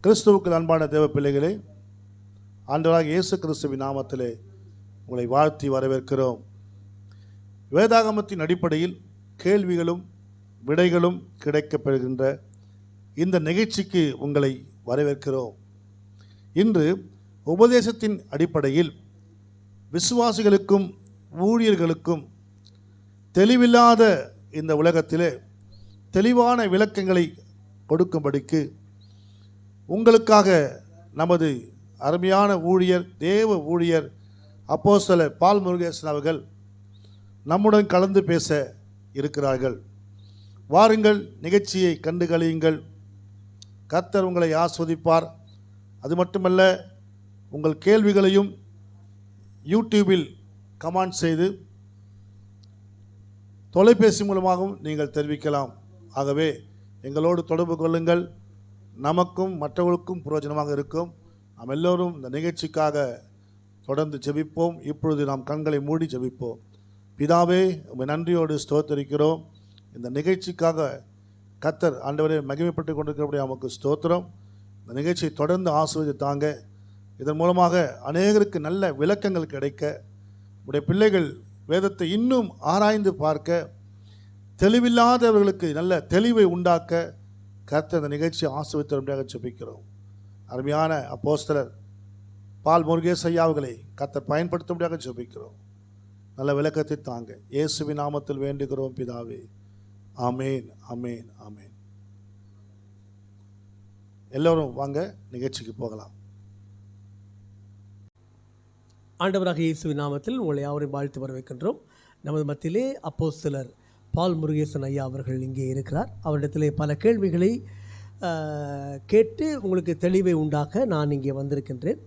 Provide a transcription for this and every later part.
கிறிஸ்துவுக்கு அன்பான தேவ பிள்ளைகளே, ஆண்டவராகிய இயேசு கிறிஸ்துவின் நாமத்திலே உங்களை வாழ்த்தி வரவேற்கிறோம். வேதாகமத்தின் அடிப்படையில் கேள்விகளும் விடைகளும் கிடைக்கப்பெறுகின்ற இந்த நிகழ்ச்சிக்கு உங்களை வரவேற்கிறோம். இன்று உபதேசத்தின் அடிப்படையில் விசுவாசிகளுக்கும் ஊழியர்களுக்கும் தெளிவில்லாத இந்த உலகத்திலே தெளிவான விளக்கங்களை கொடுக்கும்படிக்கு உங்களுக்காக நமது அருமையான ஊழியர், தேவ ஊழியர் அப்போஸ்தலர் பால் முருகேசன் அவர்கள் நம்முடன் கலந்து பேச இருக்கிறார்கள். வாருங்கள், நிகழ்ச்சியை கண்டு களியுங்கள். கர்த்தர் உங்களை ஆஸ்வதிப்பார். அது மட்டுமல்ல, உங்கள் கேள்விகளையும் யூடியூபில் கமெண்ட் செய்து தொலைபேசி மூலமாகவும் நீங்கள் தெரிவிக்கலாம். ஆகவே எங்களோடு தொடர்பு கொள்ளுங்கள். நமக்கும் மற்றவர்களுக்கும் பிரயோஜனமாக இருக்கும். நாம் எல்லோரும் இந்த நிகழ்ச்சிக்காக தொடர்ந்து ஜெபிப்போம். இப்பொழுது நாம் கண்களை மூடி ஜெபிப்போம். பிதாவே, உம்மை நன்றியோடு ஸ்தோத்திரிக்கிறோம். இந்த நிகழ்ச்சிக்காக கர்த்தர் ஆண்டவரே மகிமைப்பட்டு கொண்டிருக்கிறபடி நமக்கு ஸ்தோத்திரம். இந்த நிகழ்ச்சியை தொடர்ந்து ஆசீர்வதித்தாங்க. இதன் மூலமாக அநேகருக்கு நல்ல விளக்கங்கள் கிடைக்க, உடைய பிள்ளைகள் வேதத்தை இன்னும் ஆராய்ந்து பார்க்க, தெளிவில்லாதவர்களுக்கு நல்ல தெளிவை உண்டாக்க கர்த்தர் இந்த நிகழ்ச்சியை ஆசீர்வதித்தபடியாக ஜெபிக்கிறோம். அருமையான அப்போஸ்தலர் பால் முருகேசன் ஐயா அவர்களை கர்த்தர் பயன்படுத்தும்படியாக ஜெபிக்கிறோம். நல்ல விளக்கத்தை தாங்க. இயேசுவின் நாமத்தில் வேண்டுகிறோம் பிதாவே. ஆமேன், ஆமேன், ஆமேன். எல்லோரும் வாங்க, நிகழ்ச்சிக்கு போகலாம். ஆண்டவராக இயேசுவின் நாமத்தில் உங்களை யாவரையும் வாழ்த்து வரவேற்கின்றோம். நமது மத்தியிலே அப்போஸ்தலர் பால் முருகேசன் ஐயா அவர்கள் இங்கே இருக்கிறார். அவரிடத்திலே பல கேள்விகளை கேட்டு உங்களுக்கு தெளிவை உண்டாக்க நான் இங்கே வந்திருக்கின்றேன்.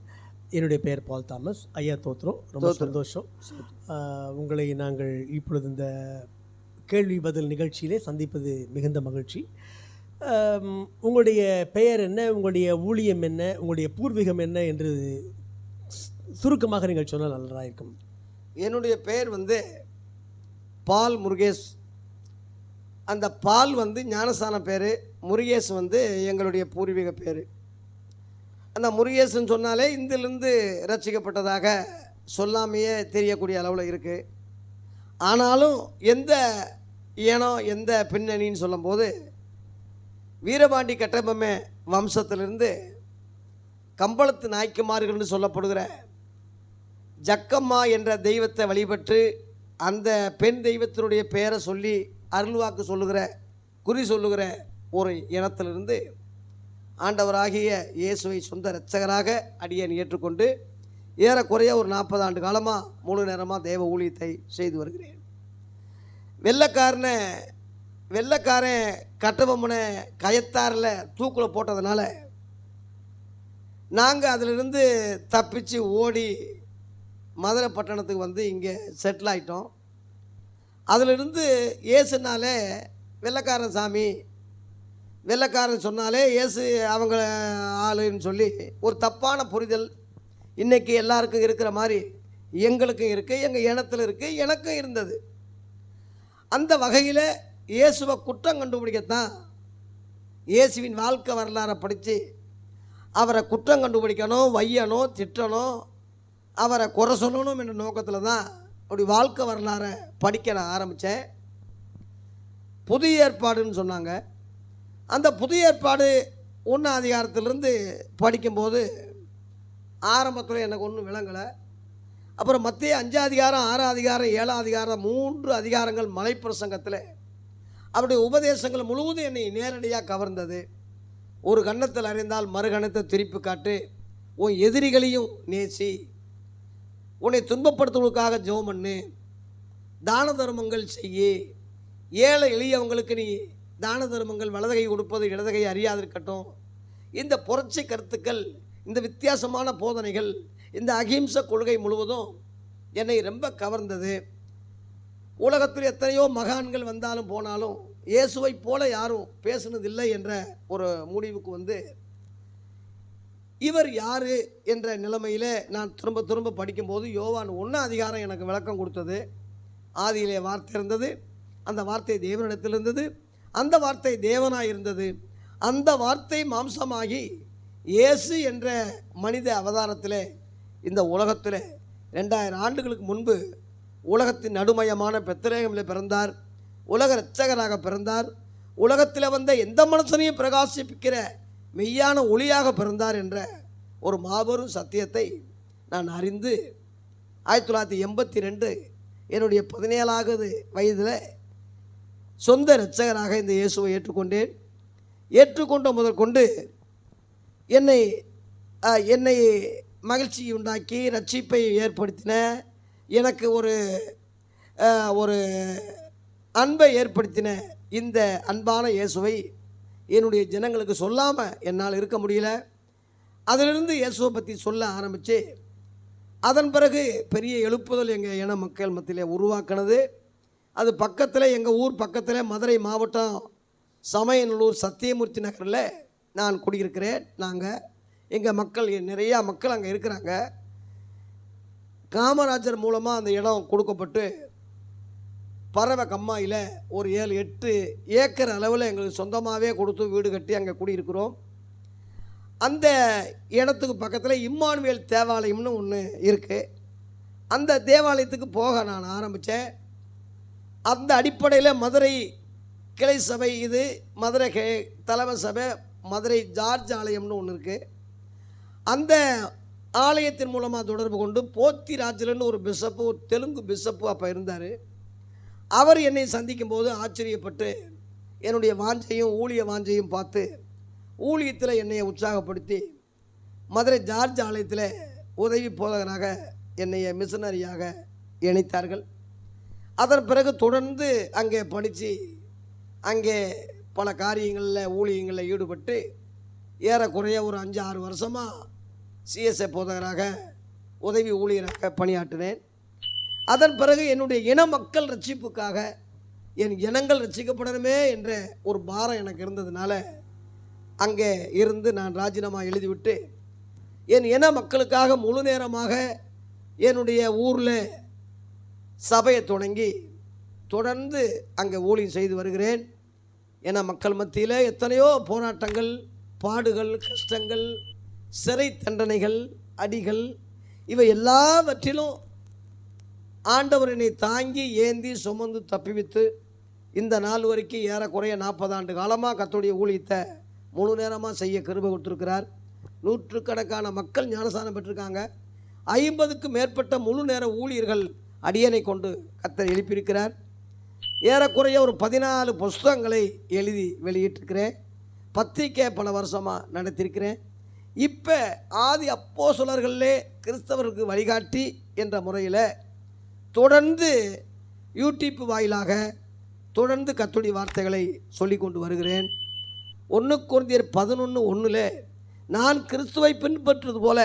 என்னுடைய பெயர் பால் தாமஸ். ஐயா தோத்திரம், ரொம்ப சந்தோஷம். உங்களை நாங்கள் இப்பொழுது இந்த கேள்வி பதில் நிகழ்ச்சியிலே சந்திப்பது மிகுந்த மகிழ்ச்சி. உங்களுடைய பெயர் என்ன, உங்களுடைய ஊழியம் என்ன, உங்களுடைய பூர்வீகம் என்ன என்று சுருக்கமாக நீங்கள் சொன்னால் நல்லதாக இருக்கும். என்னுடைய பெயர் பால் முருகேஷ். அந்த பால் ஞானஸ்தான பேர், முருகேஷ் எங்களுடைய பூர்வீக பேர். அந்த முருகேசன் சொன்னாலே இந்திலிருந்து ரட்சிக்கப்பட்டதாக சொல்லாமையே தெரியக்கூடிய அளவில் இருக்குது. ஆனாலும் எந்த ஏனோ எந்த பின்னணின்னு சொல்லும்போது வீரபாண்டி கட்டபொம்மை வம்சத்திலிருந்து கம்பளத்து நாய்க்குமார்கள்னு சொல்லப்படுகிற ஜக்கம்மா என்ற தெய்வத்தை வழிபட்டு அந்த பெண் தெய்வத்தினுடைய பெயரை சொல்லி அருள்வாக்கு சொல்லுகிற, குறி சொல்லுகிற ஒரு இனத்திலிருந்து ஆண்டவராகிய இயேசுவை சொந்த இரட்சகராக அடியேன் ஏற்றுக்கொண்டு ஏறக்குறைய ஒரு 40 ஆண்டு காலமாக முழு நேரமாக தேவ ஊழியத்தை செய்து வருகிறேன். வெள்ளைக்காரன் கட்டபொம்மனை கயத்தாரில் தூக்கில் போட்டதுனால நாங்கள் அதிலிருந்து தப்பிச்சு ஓடி மதுரை பட்டணத்துக்கு இங்கே செட்டில் ஆகிட்டோம். அதிலிருந்து இயேசுனாலே வெள்ளைக்காரன் சாமி, வெள்ளைக்காரன் சொன்னாலே இயேசு அவங்க ஆளுன்னு சொல்லி ஒரு தப்பான புரிதல் இன்றைக்கி எல்லாருக்கும் இருக்கிற மாதிரி எங்களுக்கும் இருக்குது, எங்கள் இனத்தில் இருக்குது, எனக்கும் இருந்தது. அந்த வகையில் இயேசுவை குற்றம் கண்டுபிடிக்கத்தான் இயேசுவின் வாழ்க்கை வரலாறை படித்து அவரை குற்றம் கண்டுபிடிக்கணும், வையணும், திட்டணும், அவரை குறை சொல்லணும் என்ற நோக்கத்தில் தான் அப்படி வாழ்க்கை வரலாறை படிக்க நான் ஆரம்பித்தேன். புதிய ஏற்பாடுன்னு சொன்னாங்க. அந்த புதிய ஏற்பாடு 1 அதிகாரத்திலிருந்து படிக்கும்போது ஆரம்பத்தில் எனக்கு ஒன்றும் விளங்கலை. அப்புறம் மத்திய 5 அதிகாரம், 6 அதிகாரம், 7 அதிகாரம், 3 அதிகாரங்கள் மலைப்பிரசங்கத்தில் அவருடைய உபதேசங்கள் முழுவதும் என்னை நேரடியாக கவர்ந்தது. ஒரு கன்னத்தில் அறிந்தால் மறு கன்னத்தை திருப்பி காட்டு, உன் எதிரிகளையும் நேசி, உன்னை துன்பப்படுத்துவதற்காக ஜெபம் பண்ணு, தான தர்மங்கள் செய்யி, ஏழை எளியவங்களுக்கு நீ தான தர்மங்கள் வலதகை கொடுப்பது இடதகை அறியாதிருக்கட்டும். இந்த புரட்சி கருத்துக்கள், இந்த வித்தியாசமான போதனைகள், இந்த அகிம்சை கொள்கை முழுவதும் என்னை ரொம்ப கவர்ந்தது. உலகத்தில் எத்தனையோ மகான்கள் வந்தாலும் போனாலும் இயேசுவை போல யாரும் பேசுனதில்லை என்ற ஒரு முடிவுக்கு இவர் யார் என்ற நிலைமையில் நான் திரும்ப படிக்கும்போது யோவான் 1 அதிகாரம் எனக்கு விளக்கம் கொடுத்தது. ஆதியிலே வார்த்தை இருந்தது, அந்த வார்த்தை தேவனிடத்தில் இருந்தது, அந்த வார்த்தை தேவனாய் இருந்தது, அந்த வார்த்தை மாம்சமாகி இயேசு என்ற மனித அவதாரத்தில் இந்த உலகத்தில் 2000 ஆண்டுகளுக்கு முன்பு உலகத்தின் நடுமையமான பெத்லகேமில் பிறந்தார். உலக இரட்சகராக பிறந்தார். உலகத்தில் வந்த எந்த மனுஷனையும் பிரகாசிப்பிக்கிற மெய்யான ஒளியாக பிறந்தார் என்ற ஒரு மாபெரும் சத்தியத்தை நான் அறிந்து 1982 என்னுடைய 17வது வயதில் சொந்த இரட்சகராக இந்த இயேசுவை ஏற்றுக்கொண்டேன். ஏற்றுக்கொண்ட முதற்கொண்டு என்னை மகிழ்ச்சி உண்டாக்கி ரட்சிப்பை ஏற்படுத்தின, எனக்கு ஒரு அன்பை ஏற்படுத்தின இந்த அன்பான இயேசுவை என்னுடைய ஜனங்களுக்கு சொல்லாமல் என்னால் இருக்க முடியல. அதிலிருந்து இயேசுவை பற்றி சொல்ல ஆரம்பித்து அதன் பிறகு பெரிய எழுப்புதல் எங்கள் இன மக்கள் மத்தியில் உருவாக்கினது. அது பக்கத்தில், எங்கள் ஊர் பக்கத்தில் மதுரை மாவட்டம் சமயநல்லூர் சத்தியமூர்த்தி நகரில் நான் குடியிருக்கிறேன். எங்கள் மக்கள் நிறையா மக்கள் அங்கே இருக்கிறாங்க. காமராஜர் மூலமாக அந்த இடம் கொடுக்கப்பட்டு பறவை கம்மாயில் ஒரு 7-8 ஏக்கர் அளவில் எங்களுக்கு சொந்தமாகவே கொடுத்து வீடு கட்டி அங்கே குடியிருக்கிறோம். அந்த இடத்துக்கு பக்கத்தில் இம்மானுவேல் தேவாலயம்னு ஒன்று இருக்குது. அந்த தேவாலயத்துக்கு போக நான் ஆரம்பித்தேன். அந்த அடிப்படையில் மதுரை கிளை சபை, இது மதுரை தலைமை சபை மதுரை ஜார்ஜ் ஆலயம்னு ஒன்று இருக்குது. அந்த ஆலயத்தின் மூலமாக தொடர்பு கொண்டு போத்திராஜிலன்னு ஒரு பிஷப்பு, ஒரு தெலுங்கு பிஷப்பு அப்போ இருந்தார். அவர் என்னை சந்திக்கும் போது ஆச்சரியப்பட்டு என்னுடைய வாஞ்சையும் ஊழிய வாஞ்சையும் பார்த்து ஊழியத்தில் என்னை உற்சாகப்படுத்தி மதுரை ஜார்ஜ் ஆலயத்தில் உதவி போதகராக என்னை மிஷனரியாக இணைத்தார்கள். அதன் பிறகு தொடர்ந்து அங்கே படித்து அங்கே பல காரியங்களில் ஊழியங்களில் ஈடுபட்டு ஏறக்குறைய ஒரு 5-6 வருஷமாக சிஎஸ்ஐ போதகராக உதவி ஊழியராக பணியாற்றினேன். அதன் பிறகு என்னுடைய இன மக்கள் ரட்சிப்புக்காக என் இனங்கள் ரட்சிக்கப்படணுமே என்ற ஒரு பாரம் எனக்கு இருந்ததுனால அங்கே இருந்து நான் ராஜினாமா எழுதிவிட்டு என் இன மக்களுக்காக முழு நேரமாக என்னுடைய ஊரில் சபையை தொடர்ந்து அங்கே ஊழியம் செய்து வருகிறேன். என மக்கள் மத்தியில் எத்தனையோ போராட்டங்கள், பாடுகள், கஷ்டங்கள், சிறை தண்டனைகள், அடிகள், இவை எல்லாவற்றிலும் ஆண்டவர் என்னை தாங்கி ஏந்தி சுமந்து தப்பிவித்து இந்த நாள் வரைக்கும் ஏறக்குறைய 40 ஆண்டு காலமாக கர்த்தருடைய ஊழியத்தை முழு நேரமாக செய்ய கிருபை கொடுத்துருக்கிறார். நூற்றுக்கணக்கான மக்கள் ஞானஸ்நானம் பெற்றிருக்காங்க. 50க்கும் மேற்பட்ட முழு நேர ஊழியர்கள் அடியனை கொண்டு கர்த்தர் எழுப்பியிருக்கிறார். ஏறக்குறைய ஒரு 14 புஸ்தகங்களை எழுதி வெளியிட்டிருக்கிறேன். பத்திரிக்கை பல வருஷமாக நடத்தியிருக்கிறேன். இப்போ ஆதி அப்போஸ்தலர்களே கிறிஸ்தவருக்கு வழிகாட்டி என்ற முறையில் தொடர்ந்து யூடியூப் வாயிலாக தொடர்ந்து கர்த்தருடைய வார்த்தைகளை சொல்லி கொண்டு வருகிறேன். 1 கொரிந்தியர் 11:1 நான் கிறிஸ்துவை பின்பற்றுவது போல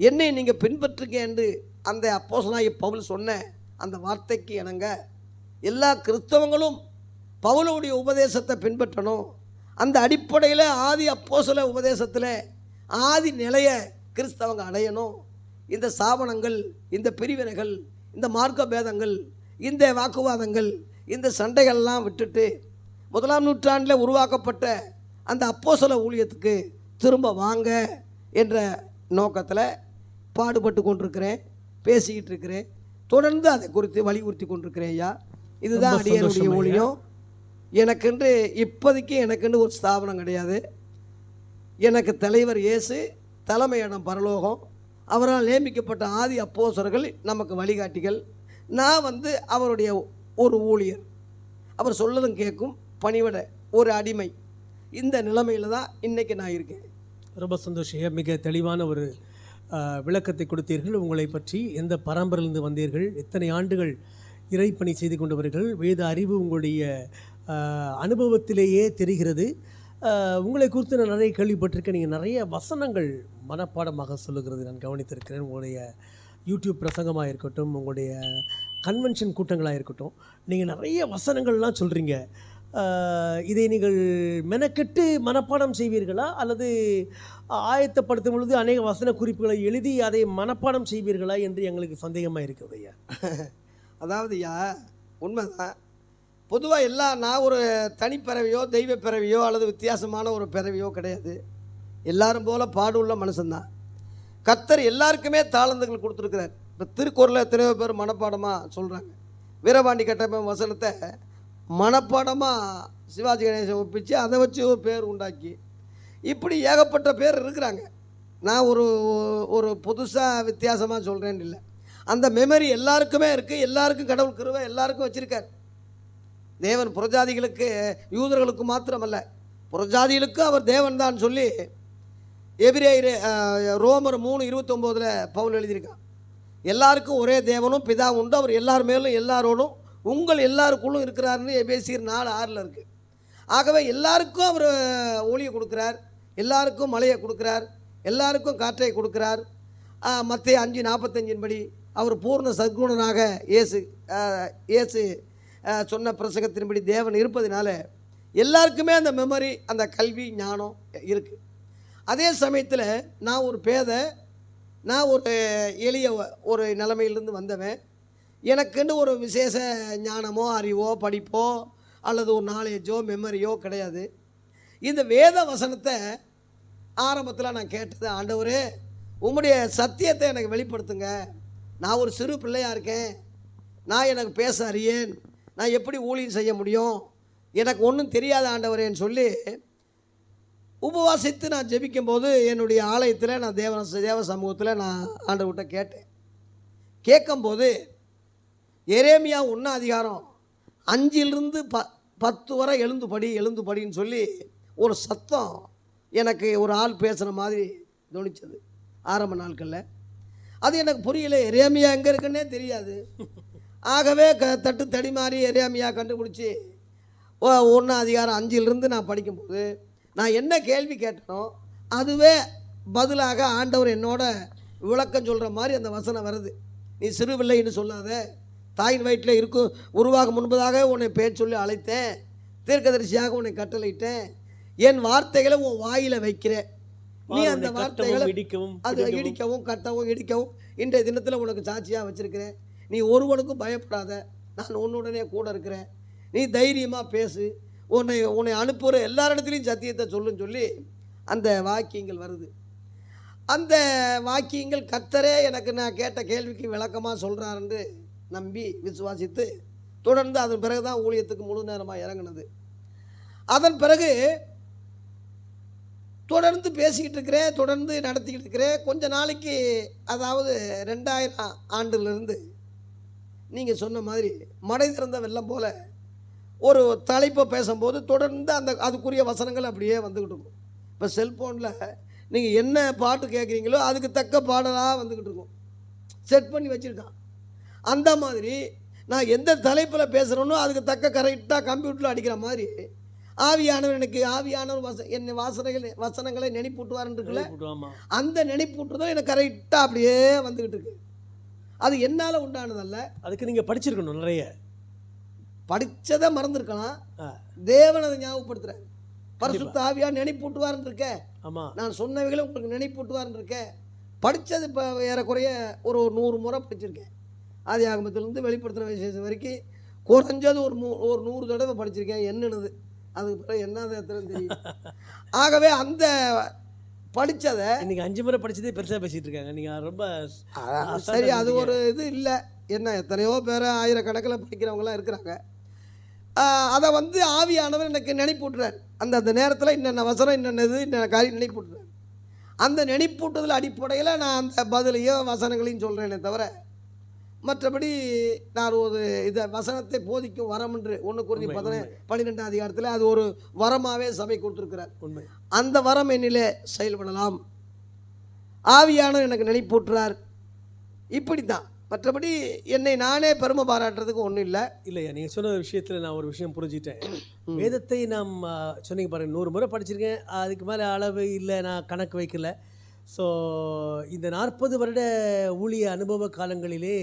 என்னை நீங்கள் பின்பற்றுங்க என்று அந்த அப்போஸ்தலனாகிய பவுல் சொன்ன அந்த வார்த்தைக்கு இணங்க எல்லா கிறிஸ்தவங்களும் பவுலுடைய உபதேசத்தை பின்பற்றணும். அந்த அடிப்படையில் ஆதி அப்போஸ்தல உபதேசத்தில் ஆதி நிலையை கிறிஸ்தவங்க அடையணும். இந்த சாபனங்கள், இந்த பிரிவினைகள், இந்த மார்க்க பேதங்கள், இந்த வாக்குவாதங்கள், இந்த சண்டைகள்லாம் விட்டுட்டு 1ஆம் நூற்றாண்டில் உருவாக்கப்பட்ட அந்த அப்போஸ்தல ஊழியத்துக்கு திரும்ப வாங்க என்ற நோக்கத்தில் பாடுபட்டு கொண்டிருக்கிறேன், பேசிக்கிட்டு இருக்கிறேன். தொடர்ந்து அதை குறித்து வலியுறுத்தி கொண்டிருக்கிறேன். ஐயா, இதுதான் அடியனுடைய ஊழியம். எனக்கென்று இப்போதைக்கு எனக்கென்று ஒரு ஸ்தாபனம் கிடையாது. எனக்கு தலைவர் இயேசு, தலைமையிடம் பரலோகம், அவரால் நியமிக்கப்பட்ட ஆதி அப்போஸ்தலர்கள் நமக்கு வழிகாட்டிகள். நான் அவருடைய ஒரு ஊழியர், அவர் சொல்லதும் கேட்கும் பணிவிட ஒரு அடிமை. இந்த நிலைமையில் தான் இன்றைக்கி நான் இருக்கேன். ரொம்ப சந்தோஷம். மிக தெளிவான ஒரு விளக்கத்தை கொடுத்தீர்கள். உங்களை பற்றி எந்த பரம்பரையிலிருந்து வந்தீர்கள், எத்தனை ஆண்டுகள் இறைப்பணி செய்து கொண்டவர்கள், வேத அறிவு உங்களுடைய அனுபவத்திலேயே தெரிகிறது. உங்களை குறித்து நான் நிறைய கேள்விப்பட்டிருக்கேன். நீங்கள் நிறைய வசனங்கள் மனப்பாடமாக சொல்லுகிறது நான் கவனித்திருக்கிறேன். உங்களுடைய யூடியூப் பிரசங்கமாக இருக்கட்டும், உங்களுடைய கன்வென்ஷன் கூட்டங்களாக இருக்கட்டும், நீங்கள் நிறைய வசனங்கள்லாம் சொல்கிறீங்க. இதை நீங்கள் மெனக்கெட்டு மனப்பாடம் செய்வீர்களா, அல்லது ஆயத்தப்படுத்தும் பொழுது அநேக வசன குறிப்புகளை எழுதி அதை மனப்பாடம் செய்வீர்களா என்று எங்களுக்கு சந்தேகமாக இருக்குது ஐயா. அதாவது ஐயா, உண்மைதான். பொதுவாக நான் ஒரு தனிப்பிறவியோ தெய்வ பிறவியோ அல்லது வித்தியாசமான ஒரு பிறவியோ கிடையாது. எல்லாரும் போல பாடுள்ள மனுஷன்தான். கர்த்தர் எல்லாருக்குமே தாளந்துகள் கொடுத்துருக்கிறார். இப்போ திருக்குறளில் எத்தனையோ பேர் மனப்பாடமாக சொல்கிறாங்க. வீரபாண்டி கட்டபொம்மன் வசனத்தை மனப்பாடமாக சிவாஜி கணேசன் ஒப்பிச்சு அதை வச்சு ஒரு பேர் உண்டாக்கி இப்படி ஏகப்பட்ட பேர் இருக்கிறாங்க. நான் ஒரு புதுசாக வித்தியாசமாக சொல்கிறேன்னு இல்லை. அந்த மெமரி எல்லாருக்குமே இருக்குது. எல்லாருக்கும் கடவுள் கிருபை எல்லாருக்கும் வச்சுருக்கார். தேவன் புறஜாதிகளுக்கு யூதர்களுக்கு மாத்திரமல்ல, புறஜாதிகளுக்கும் அவர் தேவன் தான் சொல்லி எபிரேயர் ரோமர் 3:29 பவுல் எழுதியிருக்கான். எல்லாருக்கும் ஒரே தேவனும் பிதா உண்டு, அவர் எல்லார் மேலும் எல்லாரோடும் உங்கள் எல்லாருக்குள்ளும் இருக்கிறாருன்னு எபேசியர் 4:6 இருக்குது. ஆகவே எல்லாருக்கும் அவர் ஒளியை கொடுக்குறார், எல்லாருக்கும் மழையை கொடுக்குறார், எல்லாருக்கும் காற்றை கொடுக்குறார். மத்தேயு 5:45 படி அவர் பூர்ண சத்குணனாக இயேசு சொன்ன பிரசங்கத்தின்படி தேவன் இருப்பதினால எல்லாருக்குமே அந்த மெமரி, அந்த கல்வி ஞானம் இருக்குது. அதே சமயத்தில் நான் ஒரு பேதை, நான் ஒரு எளிய ஒரு நிலைமையிலிருந்து வந்தவன். எனக்குன்னு ஒரு விசேஷ ஞானமோ அறிவோ படிப்போ அல்லது ஒரு நாலேஜோ மெமரியோ கிடையாது. இந்த வேத வசனத்தை ஆரம்பத்தில் நான் கேட்டது, ஆண்டவரே உம்முடைய சத்தியத்தை எனக்கு வெளிப்படுத்துங்க, நான் ஒரு சிறு பிள்ளையாக இருக்கேன், நான் எனக்கு பேச அறியேன், நான் எப்படி ஊழியம் செய்ய முடியும், எனக்கு ஒன்றும் தெரியாத ஆண்டவரேன்னு சொல்லி உபவாசித்து நான் ஜெபிக்கும்போது என்னுடைய ஆலயத்தில் நான் தேவ சமூகத்தில் நான் ஆண்டவர்கிட்ட கேட்டேன். கேட்கும்போது எரேமியா 1:5-10 வரை எழுந்து படின்னு சொல்லி ஒரு சத்தம் எனக்கு ஒரு ஆள் பேசுகிற மாதிரி தோணிச்சது ஆரம்ப நாட்களில். அது எனக்கு புரியல, எரேமியா எங்கே இருக்குன்னே தெரியாது. ஆகவே தட்டு தடி மாறி எரேமியா கண்டுபிடிச்சி 1:5 நான் படிக்கும்போது நான் என்ன கேள்வி கேட்டனோ அதுவே பதிலாக ஆண்டவர் என்னோட விளக்கம் சொல்கிற மாதிரி அந்த வசனம் வருது. நீ சிறுபிள்ளைன்னு சொல்லாத, தாயின் வயிற்றில் இருக்கும் உருவாக முன்பதாக உன்னை பேர் சொல்லி அழைத்தேன், தீர்க்கதரிசியாக உன்னை கட்டளையிட்டேன், என் வார்த்தைகளை உன் வாயில் வைக்கிறேன், நீ அந்த வார்த்தைகளை அது இடிக்கவும் கட்டவும் இடிக்கவும் இன்றைய தினத்தில் உனக்கு சாட்சியாக வச்சுருக்கிறேன், நீ ஒருவனுக்கும் பயப்படாத, நான் உன்னுடனே கூட இருக்கிறேன், நீ தைரியமாக பேசு, உன்னை அனுப்புகிற எல்லாரிடத்துலையும் சத்தியத்தை சொல்லுன்னு சொல்லி அந்த வாக்கியங்கள் வருது. அந்த வாக்கியங்கள் கர்த்தரே எனக்கு நான் கேட்ட கேள்விக்கு விளக்கமாக சொல்கிறாருன்னு நம்பி விசுவாசித்து தொடர்ந்து அதன் பிறகு தான் ஊழியத்துக்கு முழு நேரமாக இறங்கினது. அதன் பிறகு தொடர்ந்து பேசிக்கிட்டு இருக்கிறேன், தொடர்ந்து நடத்திக்கிட்டு இருக்கிறேன். கொஞ்ச நாளைக்கு, அதாவது 2000 ஆண்டுலேருந்து நீங்கள் சொன்ன மாதிரி மடை திறந்த வெள்ளம் போல் ஒரு தலைப்பை பேசும்போது தொடர்ந்து அதுக்குரிய வசனங்கள் அப்படியே வந்துக்கிட்டு இருக்கும். இப்போ செல்ஃபோனில் நீங்கள் என்ன பாட்டு கேட்குறீங்களோ அதுக்கு தக்க பாடலாக வந்துக்கிட்டு இருக்கும், செட் பண்ணி வச்சுருக்கான். அந்த மாதிரி நான் எந்த தலைப்பில் பேசுகிறேனோ அதுக்கு தக்க கரெக்டாக கம்ப்யூட்டரில் அடிக்கிற மாதிரி ஆவியானவர் என்னை வசனங்களை நினைப்பூட்டுவார்ன்னு இருக்குல்ல, அந்த நினைப்பூட்டுதான் எனக்கு கரெக்டாக அப்படியே வந்துக்கிட்டு இருக்கு. அது என்னால் உண்டானதல்ல. அதுக்கு நீங்கள் படிச்சிருக்கணும், நிறைய படித்ததை மறந்துருக்கலாம். தேவன் அதை ஞாபகப்படுத்துகிறேன். பரிசுத்த ஆவியார் நினைப்பூட்டுவார்ன்னு இருக்கேன். ஆமாம், நான் சொன்னவைகளை உங்களுக்கு நினைப்பூட்டுவார்ன்னு இருக்கேன். படித்தது இப்போ ஏறக்குறைய ஒரு 100 முறை படிச்சிருக்கேன். ஆதி ஆகமத்திலேருந்து வெளிப்படுத்தின விசேஷம் வரைக்கும் குறைஞ்சது ஒரு 100 தடவை படிச்சிருக்கேன். என்னது அதுக்கு பிறகு என்னது எத்தனை தெரியும். ஆகவே அந்த படித்ததை இன்றைக்கி 5 முறை படித்ததே பெருசாக பேசிகிட்டு இருக்காங்க. நீங்கள் ரொம்ப சரி, அது ஒரு இது இல்லை. என்ன எத்தனையோ பேர் ஆயிரக்கணக்கில் படிக்கிறவங்களாம் இருக்கிறாங்க. அதை ஆவியானவர் எனக்கு நினைப்பூட்டுறார். அந்த நேரத்தில் என்னென்ன வசனம், என்னென்னது, என்னென்ன காரியம் நினைப்பூட்டுறார். அந்த நினைப்பூட்டுதல் அடிப்படையில் நான் அந்த பதிலையும் வசனங்களையும் சொல்கிறேனே தவிர மற்றபடி நான் ஒரு இதை வசனத்தை போதிக்கும் வரம் என்று 1 Corinthians 12 அது ஒரு வரமாகவே சபை கொடுத்துருக்கிறார். அந்த வரம் என்னிலே செயல்படலாம். ஆவியானவர் எனக்கு நினைப்பூட்டுறார். இப்படி தான். மற்றபடி என்னை நானே பெருமை பாராட்டுறதுக்கு ஒன்றும் இல்லை. இல்லையா, நீங்கள் சொன்ன விஷயத்தில் நான் ஒரு விஷயம் புரிஞ்சுட்டேன். வேதத்தை நாம் சொன்னீங்க பாருங்கள், 100 முறை படிச்சிருக்கேன், அதுக்கு மேலே அளவு இல்லை, நான் கணக்கு வைக்கல. ஸோ இந்த 40 வருட ஊழிய அனுபவ காலங்களிலே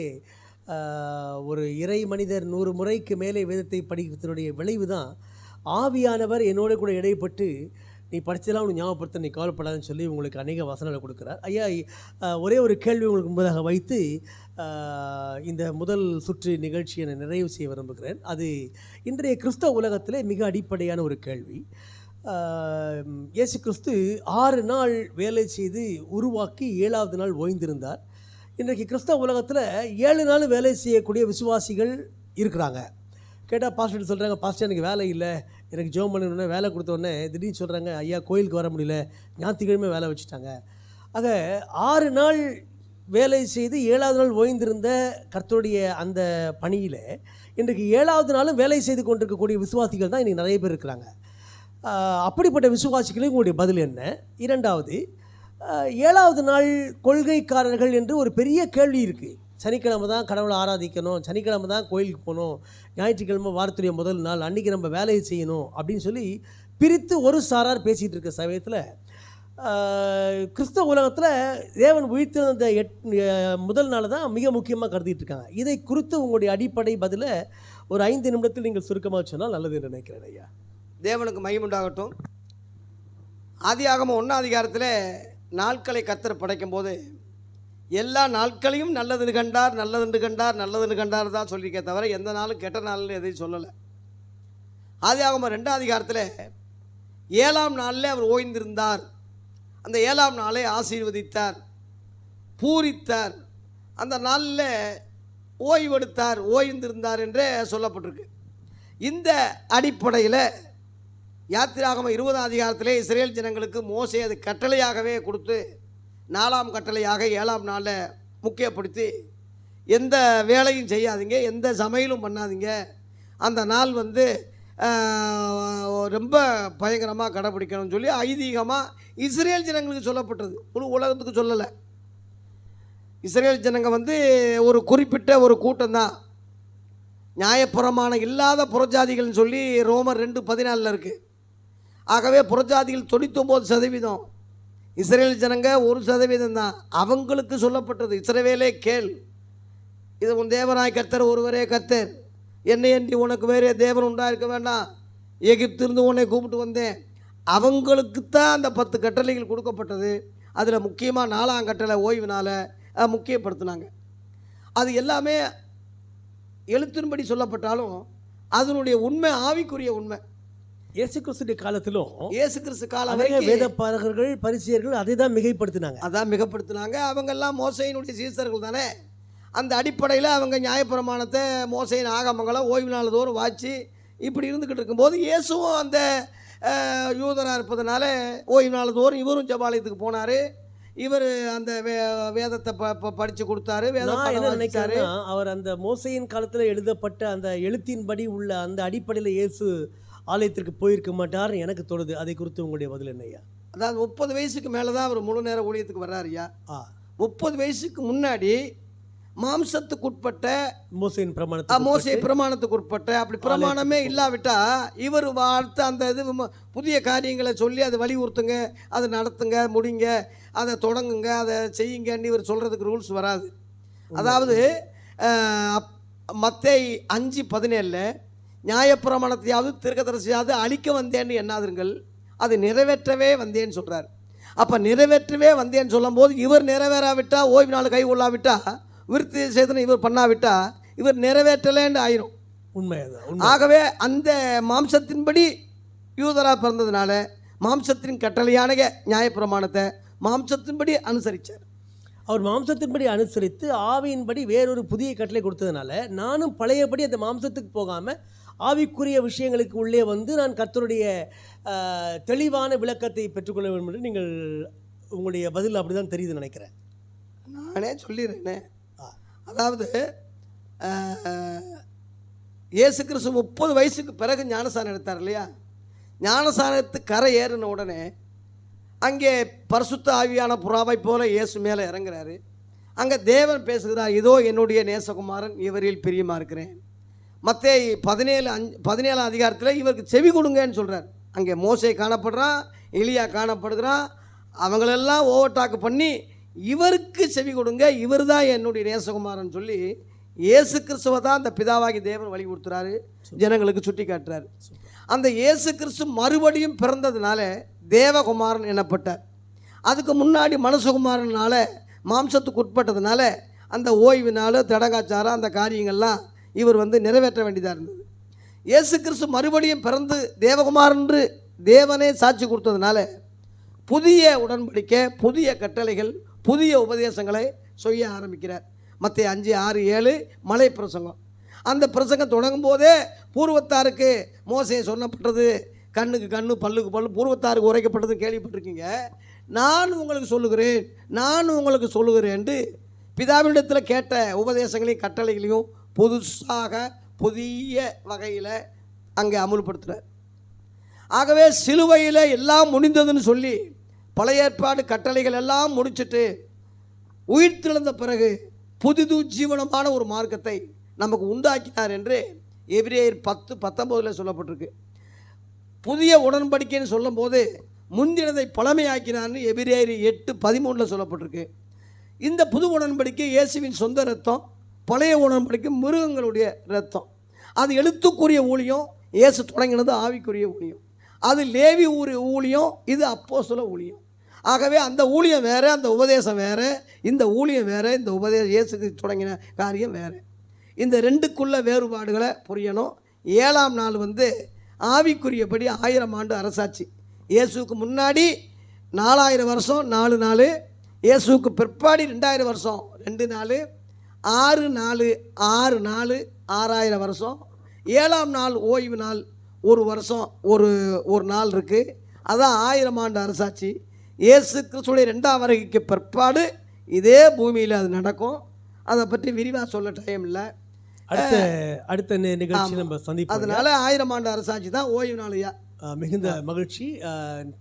ஒரு இறை மனிதர் 100 முறைக்கு மேலே வேதத்தை படிக்கிறதுனுடைய விளைவு தான் ஆவியானவர் என்னோட கூட இடைப்பட்டு நீ படித்ததெல்லாம் உனக்கு ஞாபகப்படுத்த, நீ கவலைப்படாதுன்னு சொல்லி உங்களுக்கு அநேக வசனங்களை கொடுக்குறார். ஐயா, ஒரே ஒரு கேள்வி உங்களுக்கு முன்பதாக வைத்து இந்த முதல் சுற்று நிகழ்ச்சியை நான் நிறைவு செய்ய விரும்புகிறேன். அது இன்றைய கிறிஸ்தவ உலகத்தில் மிக அடிப்படையான ஒரு கேள்வி. இயேசு கிறிஸ்து 6 நாள் வேலை செய்து உருவாக்கி 7வது நாள் ஓய்ந்திருந்தார். இன்றைக்கு கிறிஸ்தவ உலகத்தில் 7 நாள் வேலை செய்யக்கூடிய விசுவாசிகள் இருக்கிறாங்க. கேட்டால் பாஸ்டர் சொல்கிறாங்க, பாஸ்டர் எனக்கு வேலை இல்லை, எனக்கு ஜெபம் பண்ணணுன்னே வேலை கொடுத்தோடனே திடீர்னு சொல்கிறாங்க, ஐயா கோயிலுக்கு வர முடியல, ஞாயிற்றுக்கிழமை வேலை வச்சுட்டாங்க. ஆக 6 நாள் வேலை செய்து 7வது நாள் ஓய்ந்திருந்த கர்த்தருடைய அந்த பணியில் இன்றைக்கு 7வது நாளும் வேலை செய்து கொண்டிருக்கக்கூடிய விசுவாசிகள் தான் இன்றைக்கி நிறைய பேர் இருக்கிறாங்க. அப்படிப்பட்ட விசுவாசிகளுக்கு உங்களுடைய பதில் என்ன? 2வது, 7வது நாள் கொள்கைக்காரர்கள் என்று ஒரு பெரிய கேள்வி இருக்குது. சனிக்கிழமை தான் கடவுளை ஆராதிக்கணும், சனிக்கிழமை தான் கோயிலுக்கு போகணும், ஞாயிற்றுக்கிழமை வாரத்துடைய முதல் நாள், அன்றைக்கி நம்ம வேலையை செய்யணும் அப்படின்னு சொல்லி பிரித்து ஒரு சாரார் பேசிகிட்டு இருக்க சமயத்தில் கிறிஸ்தவ உலகத்தில் தேவன் உயிர்த்தெழுந்த முதல் நாள் தான் மிக முக்கியமாக கருதிட்டு இருக்காங்க. இதை குறித்து உங்களுடைய அடிப்படை பதிலை ஒரு 5 நிமிடத்தில் நீங்கள் சுருக்கமாக சொன்னால் நல்லது என்று நினைக்கிறேன் ஐயா. தேவனுக்கு மகிமுண்டாகட்டும். ஆதியாகமம் 1ஆம் அதிகாரத்தில் நாட்களை கர்த்தர் படைக்கும் போது எல்லா நாட்களையும் நல்லதுன்னு கண்டார், நல்லதுன்னு கண்டார், நல்லதுன்னு கண்டார் தான் சொல்லியிருக்கே தவிர எந்த நாளும் கெட்ட நாள்னு எதையும் சொல்லலை. ஆதியாகமம் 2ஆம் அதிகாரத்தில் 7ஆம் நாளில் அவர் ஓய்ந்திருந்தார், அந்த 7ஆம் நாளை ஆசீர்வதித்தார், பூரித்தார், அந்த நாளில் ஓய்வெடுத்தார், ஓய்ந்திருந்தார் என்றே சொல்லப்பட்டிருக்கு. இந்த அடிப்படையில் யாத்திராகமம் 20ஆம் அதிகாரத்திலே இஸ்ரேல் ஜனங்களுக்கு மோசே அது கட்டளையாகவே கொடுத்து 4ஆம் கட்டளையாக 7ஆம் நாளில் முக்கியப்படுத்தி எந்த வேலையும் செய்யாதீங்க, எந்த சமையலும் பண்ணாதீங்க, அந்த நாள் வந்து ரொம்ப பயங்கரமாக கடைப்பிடிக்கணும்னு சொல்லி ஐதீகமாக இஸ்ரேல் ஜனங்களுக்கு சொல்லப்பட்டது, முழு உலகத்துக்கு சொல்லலை. இஸ்ரேல் ஜனங்க வந்து ஒரு குறிப்பிட்ட ஒரு கூட்டம்தான், நியாயப்பிரமாணம் இல்லாத புறஜாதிகள்னு சொல்லி ரோமர் 2:14 இருக்குது. ஆகவே புறஜாதிகள் 99%, இஸ்ரேல் ஜனங்க 1% தான். அவங்களுக்கு சொல்லப்பட்டது, இஸ்ரவேலே கேள், இது உன் தேவனாய் கர்த்தர் ஒருவரே கர்த்தர், என்னையன்றி உனக்கு வேறே தேவன் உண்டாயிருக்க வேண்டாம், எகிப்திலிருந்து உன்னை கூப்பிட்டு வந்தேன். அவங்களுக்குத்தான் அந்த 10 கட்டளைகள் கொடுக்கப்பட்டது. அதில் முக்கியமாக 4ஆம் கட்டளை ஓய்வுனால் முக்கியப்படுத்தினாங்க. அது எல்லாமே எழுத்தின்படி சொல்லப்பட்டாலும் அதனுடைய உண்மை ஆவிக்குரிய உண்மை. இயேசு கிறிஸ்துடைய காலத்திலும் இயேசு கிறிஸ்து காலம் வரைக்கும் வேதபாரகர்கள் பரிசேயர்கள் அதை தான் மிகைப்படுத்தினாங்க. அதான் மிகப்படுத்தினாங்க. அவங்கெல்லாம் மோசையினுடைய சீசர்கள் தானே. அந்த அடிப்படையில் அவங்க நியாயப்பிரமாணத்தை, மோசையின் ஆகமங்களை ஓய்வு நாள் தோறும் வாய்ச்சி இப்படி இருந்துக்கிட்டு இருக்கும்போது இயேசுவும் அந்த யூதராக இருப்பதனால ஓய்வு நாள் தோறும் இவரும் ஜெபாலயத்துக்கு போனார். இவர் அந்த வேதத்தை படித்து கொடுத்தாரு. என்ன நினைக்கிறாருன்னா, அவர் அந்த மோசையின் காலத்தில் எழுதப்பட்ட அந்த எழுத்தின்படி உள்ள அந்த அடிப்படையில் இயேசு ஆலயத்திற்கு போயிருக்க மாட்டார் எனக்கு தோணுது. அதை குறித்து உங்களுடைய பதில் என்னையா? அதாவது 30 வயசுக்கு மேலே தான் அவர் முழு நேர ஊழியத்துக்கு வர்றாருயா. 30 வயசுக்கு முன்னாடி மாம்சத்துக்குட்பட்ட மோசை பிரமாணத்துக்கு உட்பட்ட அப்படி பிரமாணமே இல்லாவிட்டா இவர் வாழ்த்து அந்த இது புதிய காரியங்களை சொல்லி அதை வலியுறுத்துங்க, அதை நடத்துங்க, முடிங்க, அதை தொடங்குங்க, அதை செய்யுங்கன்னு இவர் சொல்கிறதுக்கு ரூல்ஸ் வராது. அதாவது மத்தேயு 5:17 நியாயப்பிரமாணத்தையாவது தீர்க்கதரிசியாவது அழிக்க வந்தேன்னு எண்ணாதீர்கள், அது நிறைவேற்றவே வந்தேன்னு சொல்கிறார். அப்போ நிறைவேற்றவே வந்தேன்னு சொல்லும் போது இவர் நிறைவேறாவிட்டா, ஓய்வு நாள் கை கொள்ளாவிட்டா, விருத்தி சேதனை இவர் பண்ணாவிட்டா இவர் நிறைவேற்றலேன்னு ஆயிரும். உண்மைதான். ஆகவே அந்த மாம்சத்தின்படி யூதராக பிறந்ததுனால மாம்சத்தின் கட்டளையான நியாயப்பிரமாணத்தை மாம்சத்தின்படி அனுசரித்தார். அவர் மாம்சத்தின்படி அனுசரித்து ஆவியின்படி வேறொரு புதிய கட்டளை கொடுத்ததுனால நானும் பழையபடி அந்த மாம்சத்துக்கு போகாமல் ஆவிக்குரிய விஷயங்களுக்கு உள்ளே வந்து நான் கர்த்தருடைய தெளிவான விளக்கத்தை பெற்றுக்கொள்ள வேண்டும் என்று நீங்கள் உங்களுடைய பதில் அப்படி தான் தெரியுதுன்னு நினைக்கிறேன். நானே சொல்லிடுறேனே. அதாவது இயேசு கிறிஸ்து 30 வயசுக்கு பிறகு ஞானசானம் எடுத்தார் இல்லையா? ஞானசானத்துக்கு கரை ஏறின உடனே அங்கே பரிசுத்த ஆவியான புறாவை போல இயேசு மேலே இறங்குறாரு. அங்கே தேவன் பேசுகிறார், இதோ என்னுடைய நேசகுமாரன், இவரில் பிரியமாக இருக்கிறேன். மத்தேயு 17ஆம் அதிகாரத்தில் இவருக்கு செவி கொடுங்கன்னு சொல்கிறார். அங்கே மோசே காணப்படுறான், எலியா காணப்படுகிறான். அவங்களெல்லாம் ஓவர்டாக் பண்ணி இவருக்கு செவி கொடுங்க, இவர் தான் என்னுடைய நேசகுமாரன் சொல்லி இயேசு கிறிஸ்துவை தான் அந்த பிதாவாகி தேவன் வழி கொடுத்துறாரு, ஜனங்களுக்கு சுட்டி காட்டுறாரு. அந்த இயேசு கிறிஸ்து மறுபடியும் பிறந்ததுனால தேவகுமாரன் எனப்பட்டார். அதுக்கு முன்னாடி மனுஷகுமாரனால மாம்சத்துக்கு உட்பட்டதுனால அந்த ஓய்வினால தடங்காச்சாரம் அந்த காரியங்கள்லாம் இவர் வந்து நிறைவேற்ற வேண்டியதாக இருந்தது. இயேசு கிறிஸ்து மறுபடியும் பிறந்து தேவகுமாரன் என்று தேவனே சாட்சி கொடுத்ததுனால புதிய உடன்படிக்கை, புதிய கட்டளைகள், புதிய உபதேசங்களை செய்ய ஆரம்பிக்கிறார். மத்தேயு 5:6-7 மலை பிரசங்கம். அந்த பிரசங்கம் தொடங்கும் போதே பூர்வத்தாருக்கு மோசே சொன்னப்பட்டது, கண்ணுக்கு கண்ணு பல்லுக்கு பல்லு பூர்வத்தாருக்கு உரைக்கப்பட்டது கேள்விப்பட்டிருக்கீங்க. நான் உங்களுக்கு சொல்லுகிறேன் என்று பிதாவினிடத்தில் கேட்ட உபதேசங்களையும் கட்டளைகளையும் புதுசாக புதிய வகையில் அங்கே அமுல்படுத்துகிறார். ஆகவே சிலுவையில் எல்லாம் முடிந்ததுன்னு சொல்லி பழைய ஏற்பாடு கட்டளைகள் எல்லாம் முடிச்சுட்டு உயிர்த்தெழுந்த பிறகு புதிது ஜீவனமான ஒரு மார்க்கத்தை நமக்கு உண்டாக்கினார் என்று எபிரேயர் 10:19 சொல்லப்பட்டிருக்கு. புதிய உடன்படிக்கைன்னு சொல்லும் போது முந்தினதை பழமையாக்கினார்னு எபிரேயர் 8:13 சொல்லப்பட்டிருக்கு. இந்த புது உடன்படிக்கை இயேசுவின் சொந்த ரத்தம், பழைய உடன்படிக்கை மிருகங்களுடைய ரத்தம். அது எழுத்துக்குரிய ஊழியம், இயேசு தொடங்கினது ஆவிக்குரிய ஊழியம். அது லேவி ஊழியம், இது அப்போஸ்தல ஊழியம். ஆகவே அந்த ஊழியம் வேறு, அந்த உபதேசம் வேறு, இந்த ஊழியம் வேறு, இந்த உபதேசம் இயேசுக்கு தொடங்கின காரியம் வேறு. இந்த ரெண்டுக்குள்ள வேறுபாடுகளை புரியணும். 7ஆம் நாள் ஆவிக்குரியபடி 1000 ஆண்டு அரசாட்சி. இயேசுக்கு முன்னாடி 4000 வருஷம் 4 நாள், இயேசுக்கு பிற்பாடி 2000 வருஷம் 2 நாள், 6 நாள் 6 நாள் 6000 வருஷம். 7ஆம் நாள் ஓய்வு நாள், ஒரு வருஷம் ஒரு நாள் இருக்குது. அதான் 1000 ஆண்டு அரசாட்சி. இயேசு கிறிஸ்துடைய 2ஆம் வருகைக்கு பிற்பாடு இதே பூமியில் அது நடக்கும். அதை பற்றி விரிவாக சொல்ல டைம் இல்லை. அடுத்த நிகழ்ச்சி நம்ம சந்திப்போம். அதனால 1000 ஆண்டு அரசாட்சி தான் ஓய்வு நாளையா. மிகுந்த மகிழ்ச்சி.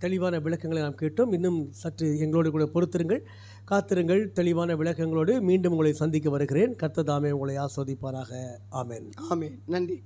தெளிவான விளக்கங்களை நாம் கேட்டோம். இன்னும் சற்று எங்களோடு கூட பொறுத்திருங்கள், காத்திருங்கள். தெளிவான விளக்கங்களோடு மீண்டும் உங்களை சந்திக்க வருகிறேன். கர்த்தர் தாமே உங்களை ஆசீர்வதிப்பாராக. ஆமென். ஆமென். நன்றி.